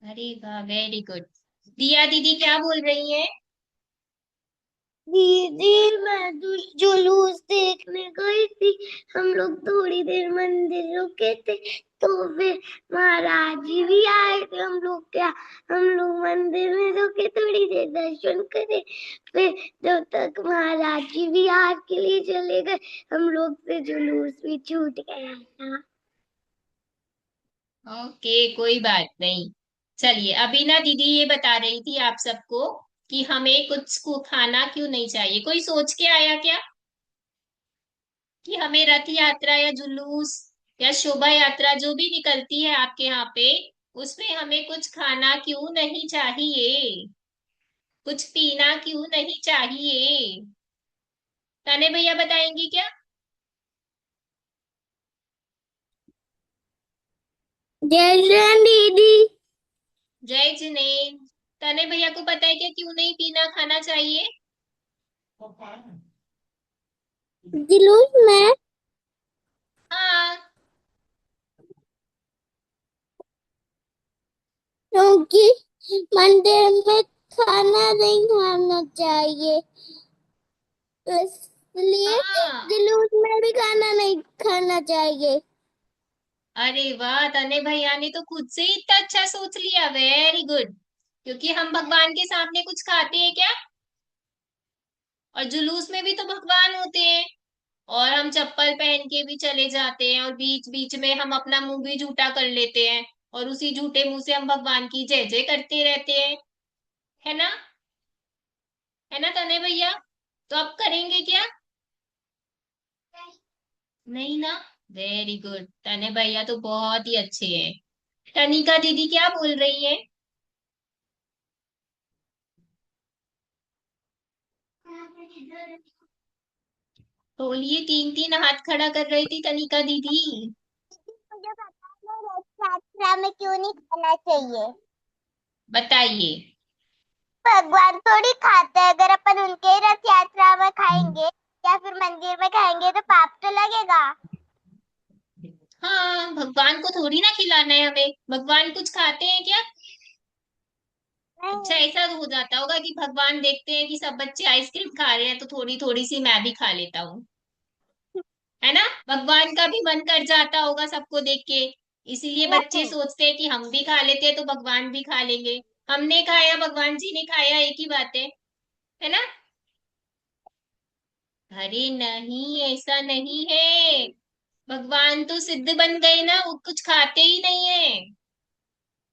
अरे वाह, वेरी गुड। दिया दीदी क्या बोल रही है? दीदी मैं जुलूस देखने गई थी, हम लोग थोड़ी देर मंदिर रुके थे, तो फिर महाराज जी भी आए थे हम लोग क्या, हम लोग मंदिर में रुके थोड़ी देर दर्शन करे, फिर जब तक महाराज जी भी आग के लिए चले गए, हम लोग से जुलूस भी छूट गया था। ओके, कोई बात नहीं। चलिए, अभी ना दीदी ये बता रही थी आप सबको कि हमें कुछ को खाना क्यों नहीं चाहिए। कोई सोच के आया क्या? कि हमें रथ यात्रा या जुलूस या शोभा यात्रा जो भी निकलती है आपके यहाँ पे, उसमें हमें कुछ खाना क्यों नहीं चाहिए, कुछ पीना क्यों नहीं चाहिए? ताने भैया बताएंगी क्या? जय श्री दीदी। जय जिनेन। ताने भैया को पता है क्या क्यों नहीं पीना खाना चाहिए? जुलूस में हाँ। क्योंकि मंदिर में खाना नहीं खाना चाहिए, इसलिए हाँ। जुलूस में भी खाना नहीं खाना चाहिए। अरे वाह, तने भैया ने तो खुद से ही इतना अच्छा सोच लिया, वेरी गुड। क्योंकि हम भगवान के सामने कुछ खाते हैं क्या? और जुलूस में भी तो भगवान होते हैं। और हम चप्पल पहन के भी चले जाते हैं और बीच बीच में हम अपना मुंह भी झूठा कर लेते हैं, और उसी झूठे मुंह से हम भगवान की जय जय करते रहते हैं। है ना? है ना तने भैया? तो अब करेंगे क्या? नहीं ना? वेरी गुड, तने भैया तो बहुत ही अच्छे हैं। तनिका दीदी क्या बोल रही है? बोलिए, तीन तीन हाथ खड़ा कर रही थी तनिका दीदी। मुझे पता है रथ यात्रा में क्यों नहीं खाना चाहिए। बताइए। भगवान थोड़ी खाते हैं, अगर अपन उनके ही रथ यात्रा में खाएंगे या फिर मंदिर में खाएंगे तो पाप तो लगेगा। हाँ, भगवान को थोड़ी ना खिलाना है हमें, भगवान कुछ खाते हैं क्या? अच्छा, नहीं। ऐसा हो जाता होगा कि भगवान देखते हैं कि सब बच्चे आइसक्रीम खा रहे हैं तो थोड़ी थोड़ी सी मैं भी खा लेता हूँ। है ना? भगवान का भी मन कर जाता होगा सबको देख के, इसीलिए बच्चे नहीं। सोचते हैं कि हम भी खा लेते हैं तो भगवान भी खा लेंगे। हमने खाया, भगवान जी ने खाया, एक ही बात है ना? अरे नहीं, ऐसा नहीं है। भगवान तो सिद्ध बन गए ना, वो कुछ खाते ही नहीं है।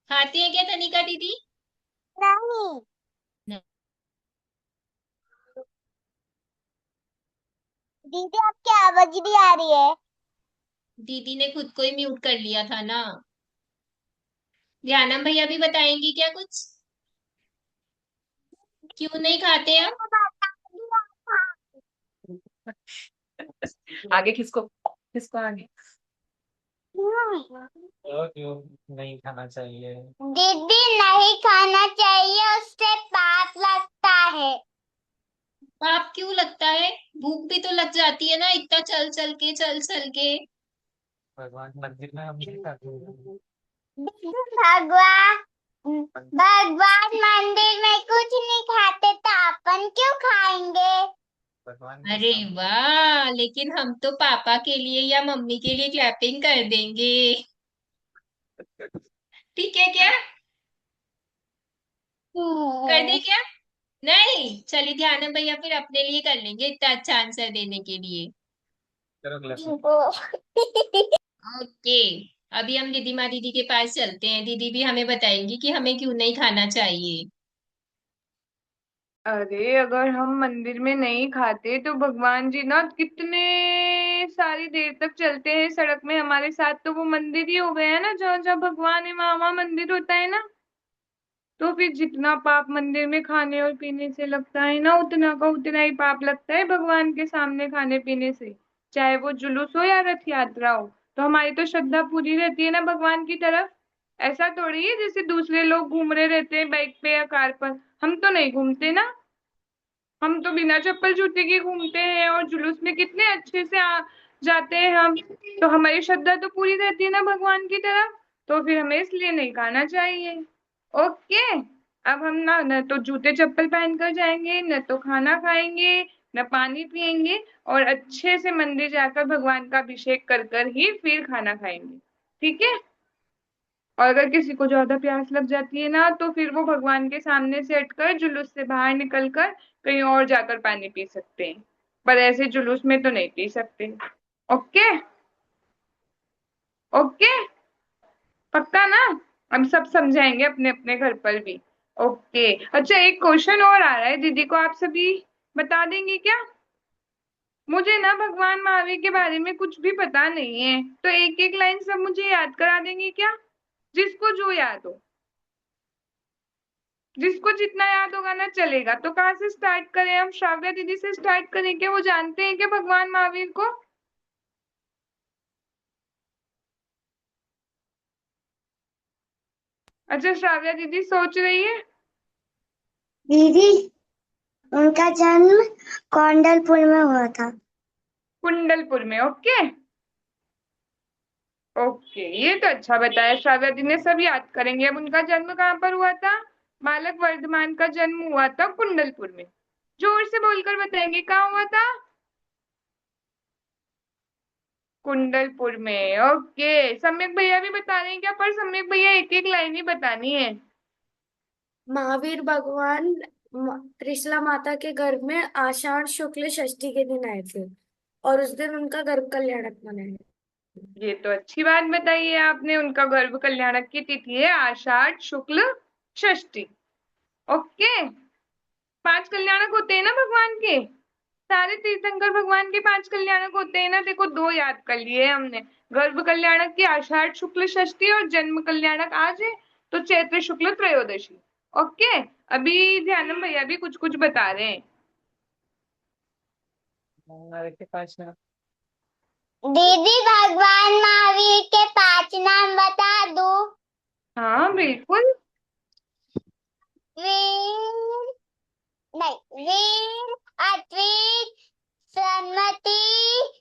खाते हैं क्या तनिका दीदी? नहीं। नहीं। दीदी आपकी आवाज नहीं आ रही है। दीदी ने खुद को ही म्यूट कर लिया था ना। ध्यानम भैया भी बताएंगी क्या कुछ? क्यों नहीं खाते हम? आगे किसको किसको आगे दीदी तो क्यों नहीं खाना चाहिए। नहीं खाना चाहिए, उससे पाप लगता है। पाप क्यों लगता है? भूख भी तो लग जाती है ना, इतना चल चल के चल चल के। भगवान मंदिर में हम नहीं खाते हैं। भगवान भगवान मंदिर में कुछ नहीं खाते तो अपन क्यों खाएंगे। भगवान के अरे सामने वाह, लेकिन हम तो पापा के लिए या मम्मी के लिए क्लैपिंग कर देंगे। ठीक है क्या? कर दे क्या? नहीं, चलिए ध्यान भैया फिर अपने लिए कर लेंगे इतना अच्छा आंसर देने के लिए। करो क्लास। ओके। अभी हम रिधिमा दीदी के पास चलते हैं, दीदी भी हमें बताएंगी कि हमें क्यों नहीं खाना चाहिए। अरे अगर हम मंदिर में नहीं खाते तो भगवान जी ना कितने सारी देर तक चलते हैं सड़क में हमारे साथ, तो वो मंदिर ही हो गया ना, जहाँ जहाँ भगवान है वहां वहां मंदिर होता है ना। तो फिर जितना पाप मंदिर में खाने और पीने से लगता है ना, उतना का उतना ही पाप लगता है भगवान के सामने खाने पीने से, चाहे वो जुलूस हो या रथ यात्रा हो। तो हमारी तो श्रद्धा पूरी रहती है ना भगवान की तरफ। ऐसा थोड़ी है जैसे दूसरे लोग घूम रहे रहते हैं बाइक पे या कार पर, हम तो नहीं घूमते ना। हम तो बिना चप्पल जूते के घूमते हैं और जुलूस में कितने अच्छे से जाते हैं हम। तो हमारी श्रद्धा तो पूरी रहती है ना भगवान की तरफ, तो फिर हमें इसलिए नहीं खाना चाहिए। ओके। अब हम ना न तो जूते चप्पल पहन कर जाएंगे, न तो खाना खाएंगे, न पानी पिएंगे, और अच्छे से मंदिर जाकर भगवान का अभिषेक कर कर ही फिर खाना खाएंगे। ठीक है। और अगर किसी को ज्यादा प्यास लग जाती है ना, तो फिर वो भगवान के सामने से हटकर जुलूस से बाहर निकल कर कहीं और जाकर पानी पी सकते हैं, पर ऐसे जुलूस में तो नहीं पी सकते। ओके। ओके। पक्का ना? हम सब समझाएंगे अपने अपने घर पर भी। ओके। अच्छा, एक क्वेश्चन और आ रहा है, दीदी को आप सभी बता देंगे क्या? मुझे ना भगवान महावीर के बारे में कुछ भी पता नहीं है, तो एक एक लाइन सब मुझे याद करा देंगे क्या? जिसको जो याद हो, जिसको जितना याद होगा ना चलेगा। तो कहाँ से स्टार्ट करें हम? श्राव्या दीदी से स्टार्ट करें क्या? वो जानते हैं क्या भगवान महावीर को? अच्छा, श्राव्या दीदी सोच रही है। दीदी, उनका जन्म कौंडलपुर में हुआ था। कुंडलपुर में, ओके। ओके, ये तो अच्छा बताया श्राव्या दी ने, सब याद करेंगे। अब उनका जन्म कहाँ पर हुआ था? बालक वर्धमान का जन्म हुआ था कुंडलपुर में। जोर से बोलकर बताएंगे कहाँ हुआ था? कुंडलपुर में, ओके। सम्यक भैया भी बता रहे हैं क्या? पर सम्यक भैया एक एक लाइन ही बतानी है। महावीर भगवान त्रिशला माता के गर्भ में आषाढ़ शुक्ल षष्ठी के दिन आए थे और उस दिन उनका गर्भ कल्याणक मनाया। ये तो अच्छी बात बताई है आपने। उनका गर्भ कल्याणक की तिथि है आषाढ़ शुक्ल षष्ठी। ओके। 5 कल्याणक होते हैं ना भगवान के? सारे तीर्थंकर भगवान के 5 कल्याणक होते हैं ना। देखो, 2 याद कर लिए हमने। गर्भ कल्याणक की आषाढ़ शुक्ल षष्ठी और जन्म कल्याणक आज है, तो चैत्र शुक्ल त्रयोदशी। ओके। अभी ध्यानम भैया भी कुछ कुछ बता रहे हैं। दीदी, भगवान महावीर के 5 नाम बता दो। हाँ बिल्कुल। वीर, नहीं, वीर, अद्वित, सन्मति,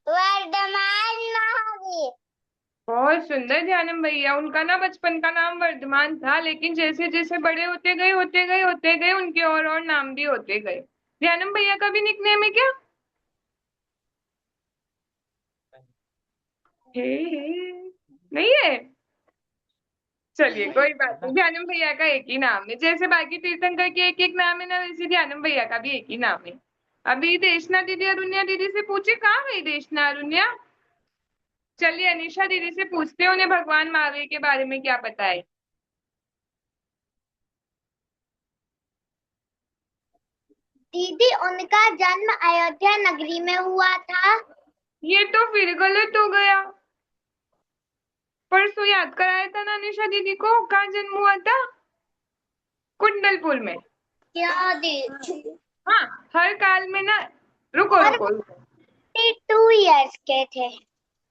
वर्धमान, महावीर। बहुत सुंदर ध्यानम भैया। उनका ना बचपन का नाम वर्धमान था, लेकिन जैसे जैसे बड़े होते गए उनके और नाम भी होते गए। ध्यानम भैया का भी निकनेम है क्या? हे, नहीं है? चलिए कोई बात नहीं। ध्यानम भैया का एक ही नाम है। जैसे बाकी तीर्थंकर के एक एक नाम है ना, वैसे ध्यानम भैया का भी एक ही नाम है। अभी देशना दीदी अरुण्या दीदी से पूछे, कहाँ गई देशना अरुण्या? चलिए अनिशा दीदी से पूछते हैं, उन्हें भगवान महावीर के बारे में क्या पता है। दीदी, उनका जन्म अयोध्या नगरी में हुआ था। ये तो फिर गलत हो गया। परसों याद कराया था ना निशा दीदी को, कहाँ जन्म हुआ था? कुंडलपुर में। क्या दीदी? हाँ, हर काल में ना, रुको रुको रुको। 2 इयर्स के थे।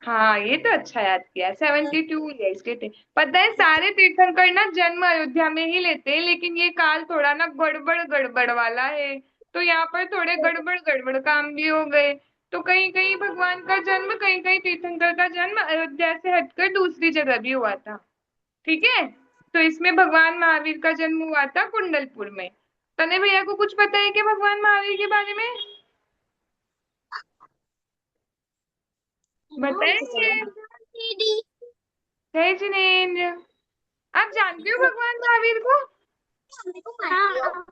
हाँ, ये तो अच्छा याद किया। 72 ईयर्स के थे। पता है, सारे तीर्थंकर ना जन्म अयोध्या में ही लेते हैं, लेकिन ये काल थोड़ा ना गड़बड़ गड़बड़ वाला है, तो यहाँ पर थोड़े गड़बड़ गड़बड़ काम भी हो गए। तो कहीं कहीं भगवान का जन्म, कहीं कहीं तीर्थंकर का जन्म अयोध्या से हटकर दूसरी जगह भी हुआ था। ठीक है। तो इसमें भगवान महावीर का जन्म हुआ था कुंडलपुर में। तने भैया को कुछ पता है क्या भगवान महावीर के बारे में? बताएंगे। दीदी, जय जिनेन्द्र। आप जानते हो भगवान महावीर को? हाँ।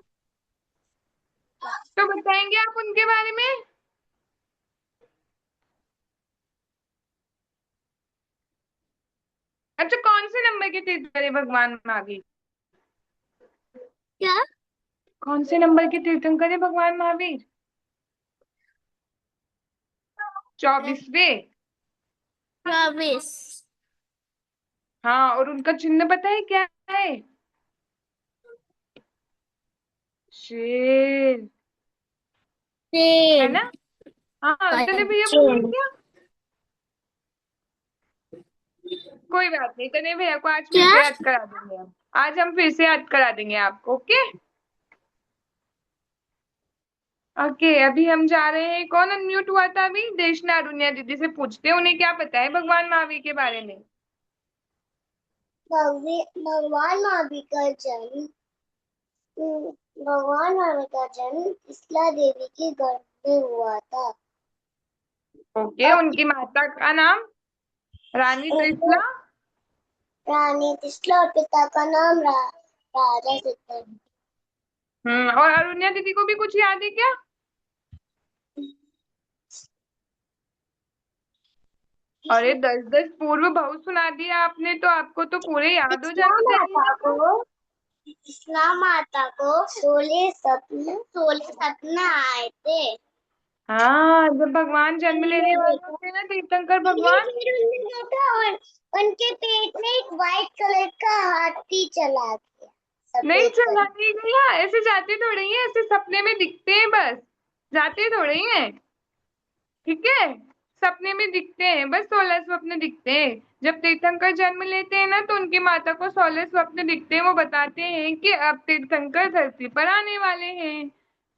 तो बताएंगे आप उनके बारे में? अच्छा, कौन से नंबर के तीर्थंकर है भगवान महावीर? क्या? कौन से नंबर के तीर्थंकर है भगवान महावीर? 24वें। 24। हाँ, और उनका चिन्ह पता है क्या है? शेर, है ना? हाँ, तने भैया बोलिए क्या? कोई बात नहीं, तने भैया को आज फिर क्या? से याद करा देंगे हम। आज हम फिर से याद करा देंगे आपको। ओके। ओके, अभी हम जा रहे हैं। कौन अनम्यूट हुआ था अभी? देशना अरुण्या दीदी से पूछते हैं, उन्हें क्या पता है भगवान महावीर के बारे में। भगवान महावीर का जन्म भगवान महावीर का जन्म त्रिशला देवी के गर्भ में हुआ था। ओके, उनकी माता का नाम रानी त्रिशला। रानी त्रिशला और पिता का नाम राजा सिद्धर। और अरुण्या दीदी को भी कुछ याद है क्या? अरे 10-10 पूर्व भाव सुना दिया आपने, तो आपको तो पूरे याद हो जाने चाहिए। त्रिशला माता को 16 सपने आए थे। हाँ, जब भगवान जन्म लेने मैंने वाले देखा। होते हैं ना तीर्थंकर मैंने भगवान, फिर उन्हें देखा और उनके पेट में एक व्हाइट कलर का हाथी चला गया, नहीं सफेद चला कलर। नहीं गया, ऐसे जाते थोड़े ही हैं, ऐसे सपने में दिखते हैं बस, जाते थोड़े ही हैं। ठीक है, सपने में दिखते हैं बस, 16 स्वप्न दिखते हैं। जब तीर्थंकर जन्म लेते हैं ना तो उनकी माता को 16 स्वप्न दिखते हैं, वो बताते हैं कि अब तीर्थंकर धरती पर आने वाले हैं।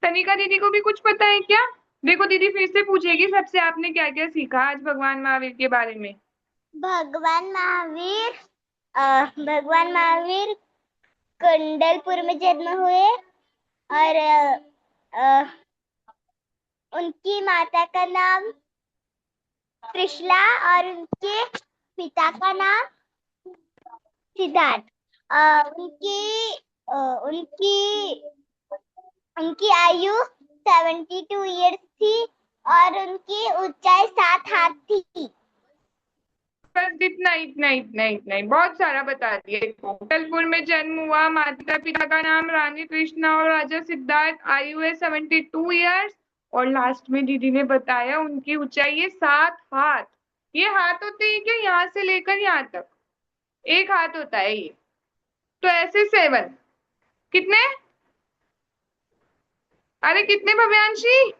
तनिका दीदी को भी कुछ पता है क्या? देखो दीदी फिर से पूछेगी सबसे, आपने क्या क्या सीखा आज भगवान महावीर के बारे में। भगवान महावीर भगवान महावीर कुंडलपुर में जन्म हुए और उनकी माता का नाम त्रिशला और उनके पिता का नाम सिद्धार्थ। उनकी उनकी उनकी आयु 72 ईयर्स थी और उनकी ऊंचाई 7 हाथ थी। बस इतना इतना इतना इतना ही बहुत सारा बता दिया। कोटलपुर में जन्म हुआ, माता पिता का नाम रानी कृष्णा और राजा सिद्धार्थ, आयु है 72 ईयर्स। और लास्ट में दीदी ने बताया उनकी ऊंचाई है 7 हाथ। ये हाथ होते हैं क्या यहाँ से लेकर यहाँ तक? एक हाथ होता है ये, तो ऐसे 7 कितने? अरे कितने भव्यांशी?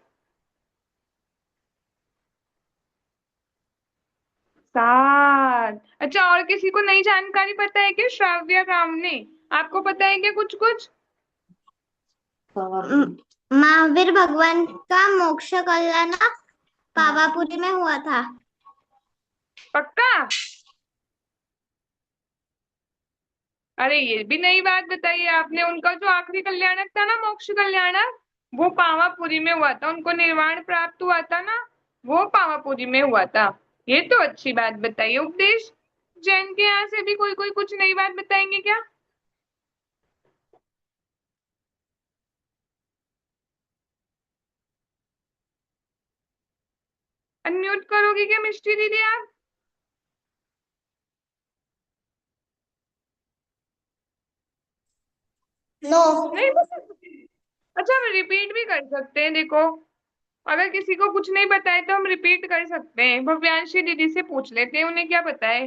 7। अच्छा, और किसी को नई जानकारी पता है क्या? श्राव्य राम ने, आपको पता है क्या कुछ कुछ? महावीर भगवान का मोक्ष कल्याण पावापुरी में हुआ था। पक्का? अरे ये भी नई बात बताई आपने। उनका जो आखिरी कल्याणक था ना, मोक्ष कल्याणक, वो पावापुरी में हुआ था। उनको निर्वाण प्राप्त हुआ था ना, वो पावापुरी में हुआ था। ये तो अच्छी बात बताई। उपदेश जैन के यहाँ से भी कोई कोई कुछ नई बात बताएंगे क्या? अनम्यूट करोगी क्या मिष्टी दीदी आप? नो। नहीं बता सकते? अच्छा, हम रिपीट भी कर सकते हैं, देखो अगर किसी को कुछ नहीं पता है तो हम रिपीट कर सकते हैं। भव्यांशी दीदी से पूछ लेते हैं, उन्हें क्या पता है।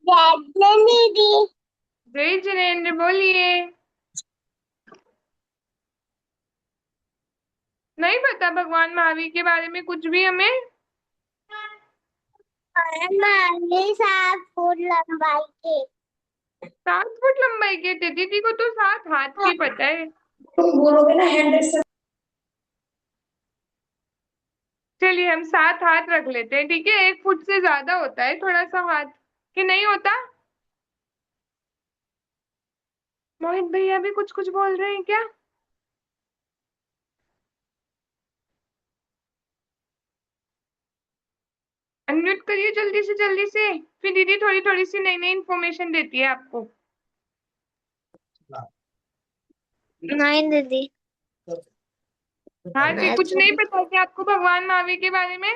दीदी। जय जिनेन्द्र बोलिए। नहीं पता भगवान महावीर के बारे में कुछ भी हमें? 7 फुट लंबाई के। 7 फुट लंबाई के थे? दीदी को तो 7 हाथ की पता है। तुम बोलोगे ना 100 से। चलिए हम 7 हाथ रख लेते हैं, ठीक है। 1 फुट से ज्यादा होता है थोड़ा सा हाथ, कि नहीं होता? मोहित भैया भी कुछ कुछ बोल रहे हैं क्या? अनम्यूट करिए जल्दी से, फिर दीदी थोड़ी थोड़ी सी नई नई इन्फॉर्मेशन देती है आपको। नहीं दीदी। हाँ जी, कुछ नहीं पता क्या आपको भगवान महावीर के बारे में?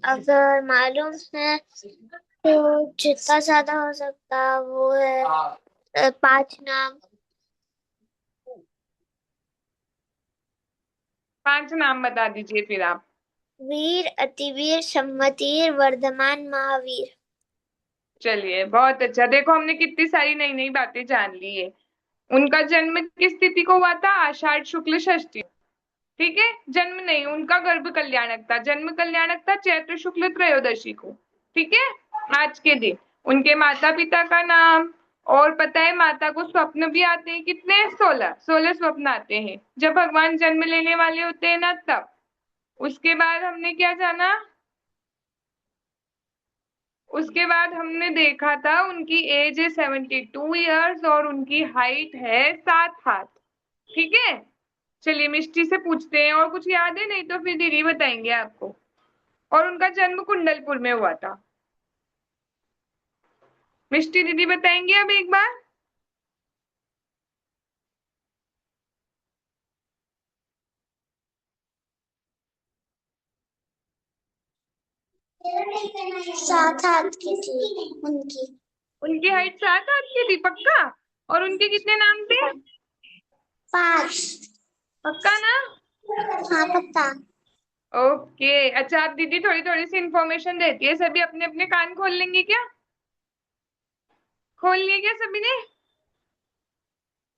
अगर मालूम है तो जितना ज्यादा हो सकता वो है 5 नाम। 5 नाम बता दीजिए फिर आप। वीर, अतिवीर, सम्मतिवीर, वर्धमान, महावीर। चलिए बहुत अच्छा, देखो हमने कितनी सारी नई नई बातें जान ली है। उनका जन्म किस तिथि को हुआ था? आषाढ़ शुक्ल षष्ठी। ठीक है, जन्म नहीं, उनका गर्भ कल्याणक था। जन्म कल्याणक था चैत्र शुक्ल त्रयोदशी को। ठीक है, आज के दिन। उनके माता पिता का नाम, और पता है माता को स्वप्न भी आते हैं कितने? 16 स्वप्न आते हैं जब भगवान जन्म लेने वाले होते हैं ना तब। उसके बाद हमने क्या जाना? उसके बाद हमने देखा था उनकी एज है 72 ईयर्स और उनकी हाइट है 7 हाथ। ठीक है, चलिए मिष्टी से पूछते हैं, और कुछ याद है? नहीं तो फिर दीदी बताएंगे आपको। और उनका जन्म कुंडलपुर में हुआ था। मिष्टी दीदी बताएंगे अब एक बार। सात हाथ की थी उनकी। उनकी हाइट 7 हाथ की थी पक्का? और उनके कितने नाम थे? 5। पक्का ना? हाँ पक्का। ओके, अच्छा आप दीदी थोड़ी थोड़ी सी इंफॉर्मेशन देती है, सभी अपने अपने कान खोल लेंगे क्या? खोल लिए क्या सभी ने?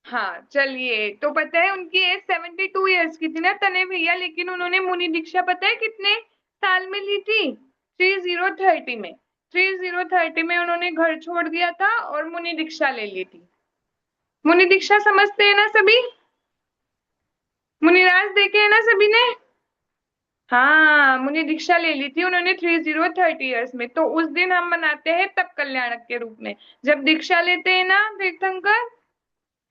हाँ चलिए, तो पता है उनकी एज 72 ईयर्स की थी ना तने भैया, लेकिन उन्होंने मुनि दीक्षा पता है कितने साल में ली थी? 3030 में। 3030 में उन्होंने घर छोड़ दिया था और मुनि दीक्षा ले ली थी। मुनि दीक्षा समझते हैं ना सभी? मुनिराज देखे है ना सभी ने? हाँ, मुनि दीक्षा ले ली थी उन्होंने 3030 ईयर्स में। तो उस दिन हम मनाते हैं तप कल्याणक के रूप में। जब दीक्षा लेते हैं ना तीर्थंकर,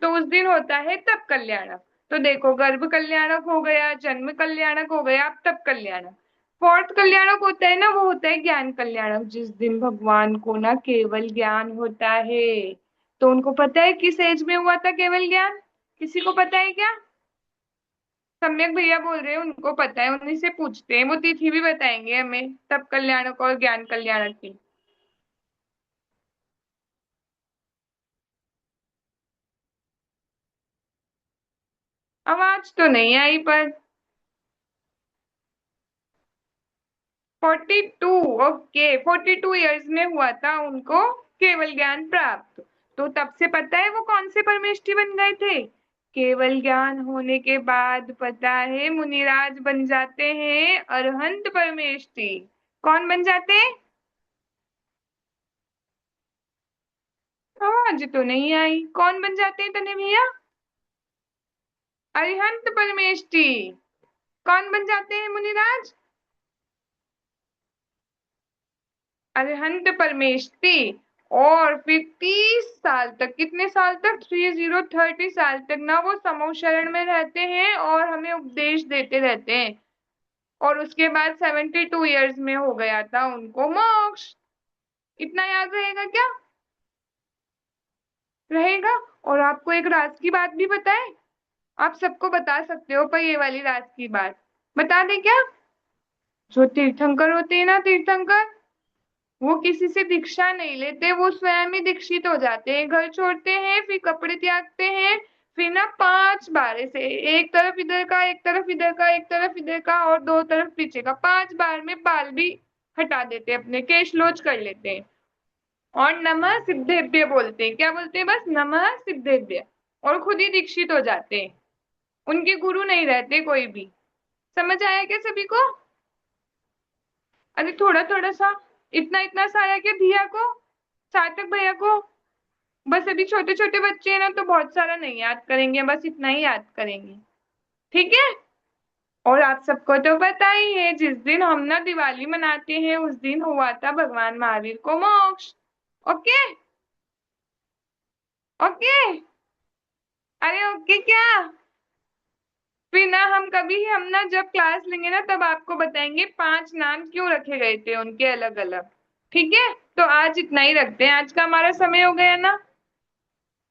तो उस दिन होता है तप कल्याणक। तो देखो, गर्भ कल्याणक हो गया, जन्म कल्याणक हो गया, अब तप कल्याणक। फोर्थ कल्याणक होता है ना, वो होता है ज्ञान कल्याणक, जिस दिन भगवान को ना केवल ज्ञान होता है। तो उनको पता है किस एज में हुआ था केवल ज्ञान? किसी को पता है क्या? सम्यक भैया बोल रहे हैं उनको पता है, उन्हीं से पूछते हैं, वो तिथि भी बताएंगे हमें तप कल्याणक और ज्ञान कल्याणक की। आवाज तो नहीं आई पर। 42। ओके, 42 ईयर्स में हुआ था उनको केवल ज्ञान प्राप्त। तो तब से पता है वो कौन से परमेष्ठी बन गए थे? केवल ज्ञान होने के बाद पता है मुनिराज बन जाते हैं अरहंत परमेष्ठी। कौन बन जाते हैं? आवाज तो नहीं आई, कौन बन जाते हैं तने भैया? अरिहंत परमेष्ठी। कौन बन जाते हैं मुनिराज? अरिहंत परमेष्ठी। और फिर 30 साल तक, कितने साल तक? 3030 साल तक ना वो समूह शरण में रहते हैं और हमें उपदेश देते रहते हैं। और उसके बाद 72 ईयर्स में हो गया था उनको मोक्ष। इतना याद रहेगा क्या? रहेगा। और आपको एक राज की बात भी पता है? आप सबको बता सकते हो पर ये वाली राज की बात बता दें क्या? जो तीर्थंकर होते हैं ना, तीर्थंकर, वो किसी से दीक्षा नहीं लेते, वो स्वयं ही दीक्षित हो जाते हैं। घर छोड़ते हैं, फिर कपड़े त्यागते हैं, फिर ना 5 बार से, एक तरफ इधर का, एक तरफ इधर का, एक तरफ इधर का और 2 तरफ पीछे का, 5 बार में बाल भी हटा देते हैं, अपने केश लोच कर लेते हैं। और नमः सिद्धेभ्य बोलते हैं। क्या बोलते हैं? बस नमः सिद्धेभ्य। और खुद ही दीक्षित हो जाते हैं, उनके गुरु नहीं रहते कोई भी। समझ आया क्या सभी को? अरे थोड़ा थोड़ा सा, इतना इतना सा आया क्या धिया को, सार्थक भैया को? बस अभी छोटे छोटे बच्चे हैं ना, तो बहुत सारा नहीं याद करेंगे, बस इतना ही याद करेंगे। ठीक है। और आप सबको तो पता ही है, जिस दिन हम ना दिवाली मनाते हैं उस दिन हुआ था भगवान महावीर को मोक्ष। ओके। ओके। अरे ओके क्या? फिर ना हम ना जब क्लास लेंगे ना, तब आपको बताएंगे 5 नाम क्यों रखे गए थे उनके अलग अलग। ठीक है। तो आज इतना ही रखते हैं, आज का हमारा समय हो गया ना,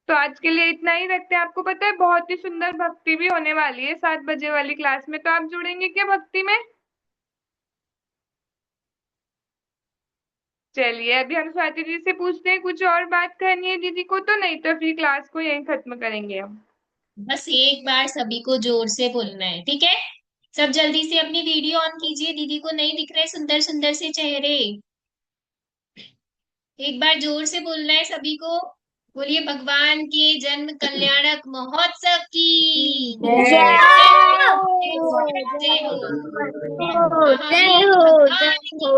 तो आज के लिए इतना ही रखते हैं। आपको पता है बहुत ही सुंदर भक्ति भी होने वाली है 7 बजे वाली क्लास में, तो आप जुड़ेंगे क्या भक्ति में? चलिए, अभी हम स्वाति दीदी से पूछते हैं कुछ और बात करनी है दीदी को, तो नहीं तो फिर क्लास को यहीं खत्म करेंगे हम। बस एक बार सभी को जोर से बोलना है, ठीक है? सब जल्दी से अपनी वीडियो ऑन कीजिए, दीदी को नहीं दिख रहे सुंदर सुंदर से चेहरे। एक बार जोर से बोलना है सभी को। बोलिए भगवान के जन्म कल्याणक महोत्सव की जय जय हो, जय हो। जय महावीर हो, भगवान जय की। हो।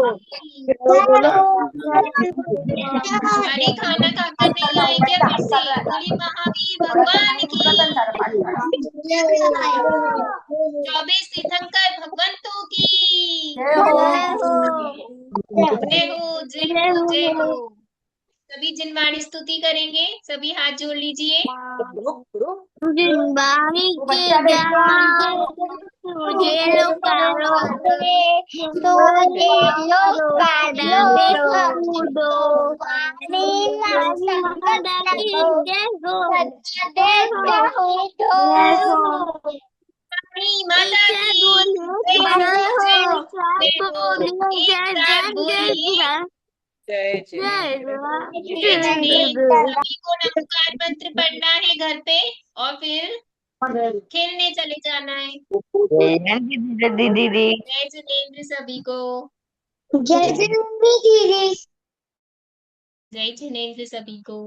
बोलो। अरे खाना खाकर नहीं आए क्या फिर से? बोलिए महावीर भगवान की। 24 तीर्थंकर भगवंतों की जय हो। जय हो, जय हो, जय हो। सभी जिनवाणी स्तुति करेंगे, सभी हाथ जोड़ लीजिए। जिनवाणी वो के बच्चा देखो। जान तुझे लोकारो तो लोग पालो कूदो वाणी ना संगत की जय हो सच्चा हो तो रानी माता जय की बोलिए जय हो, जय जय हो, हो जय हो। बोलिए एक जय साथ जय बोलिए, जय जय जय जय जिनेन्द्र। सभी को नमस्कार मंत्र पढ़ना है घर पे और फिर खेलने चले जाना है। दीदी। जय जिनेन्द्र सभी को। जय जय दीदी। जय जिनेन्द्र सभी को।